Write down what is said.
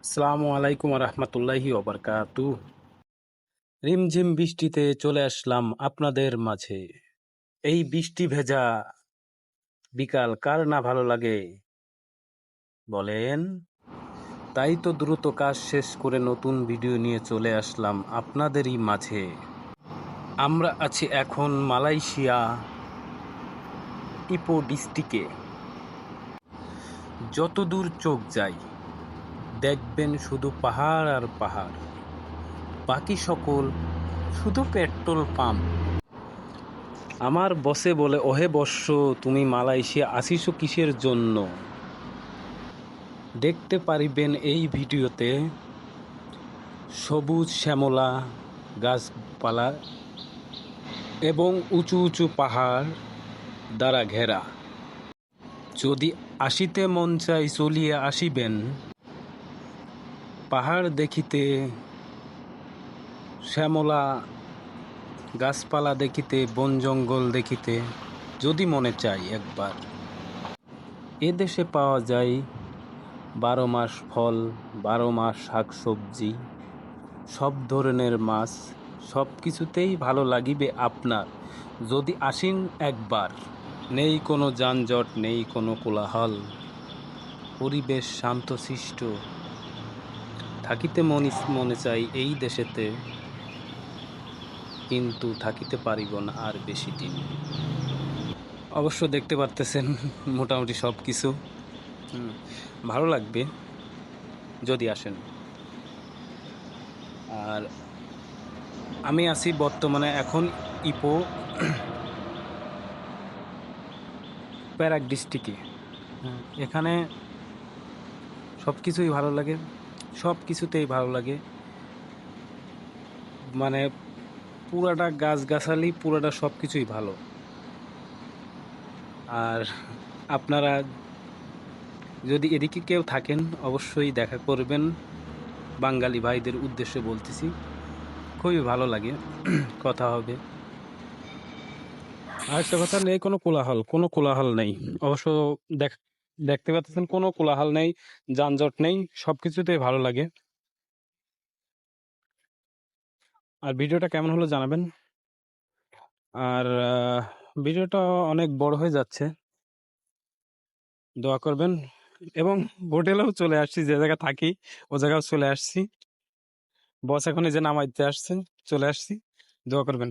আসসালামু আলাইকুম রহমতুল্লাহি ওবরকাতু। রিমঝিম বৃষ্টিতে চলে আসলাম আপনাদের মাঝে। এই বৃষ্টি ভেজা বিকাল কার না ভালো লাগে বলেন? তাই তো দ্রুত কাজ শেষ করে নতুন ভিডিও নিয়ে চলে আসলাম আপনাদেরই মাঝে। আমরা আছি এখন মালয়েশিয়া ইপো ডিস্ট্রিক্টে। যতদূর চোখ যায় দেখবেন শুধু পাহাড় আর পাহাড়, বাকি সকল শুধু পেট্রোল পাম্প। আমার বসে বলে, ওহে বৎস, তুমি মালয়েশিয়া আসিছো কিসের জন্য? দেখতে পারিবেন এই ভিডিওতে সবুজ শ্যামলা গাছপালা এবং উঁচু উঁচু পাহাড় দ্বারা ঘেরা। যদি আসিতে মন চাই চলিয়া আসিবেন, পাহাড় দেখিতে, শ্যামলা গাছপালা দেখিতে, বন জঙ্গল দেখিতে যদি মনে চাই একবার। এদেশে পাওয়া যায় 12 মাস ফল, 12 মাস শাকসবজি, সব ধরনের মাছ, সব কিছুতেই ভালো লাগিবে আপনার যদি আসেন একবার। নেই কোনো যানজট, নেই কোনো কোলাহল, পরিবেশ শান্তশিষ্ট। থাকিতে মনে চাই এই দেশেতে, কিন্তু থাকিতে পারিব না আর বেশি দিন। অবশ্য দেখতে পারতেছেন মোটামুটি সব কিছু ভালো লাগবে যদি আসেন। আর আমি আছি বর্তমানে এখন ইপো প্যারাক ডিস্ট্রিক্টে। এখানে সব কিছুই ভালো লাগে, সব কিছুতেই ভালো লাগে। মানে পুরাটা গাছগাছালি, পুরাটা সব কিছুই ভালো। আর আপনারা যদি এদিকে কেউ থাকেন অবশ্যই দেখা করবেন। বাঙালি ভাইদের উদ্দেশ্যে বলতেছি, খুবই ভালো লাগে, কথা হবে। আরেকটা কথা, নেই কোনো কোলাহল, কোনো কোলাহল নেই। অবশ্য দেখতে পাচ্ছেন কোনো কোলাহল নেই, যানজট নেই, সব কিছুতেই ভালো লাগে। আর ভিডিওটা কেমন হলো জানাবেন। আর ভিডিওটা অনেক বড় হয়ে যাচ্ছে, দোয়া করবেন। এবং হোটেলেও চলে আসছি, যে জায়গায় থাকি ও জায়গাও চলে আসছি। বস এখন এই যে নামাইতে আসছে, চলে আসছি, দোয়া করবেন।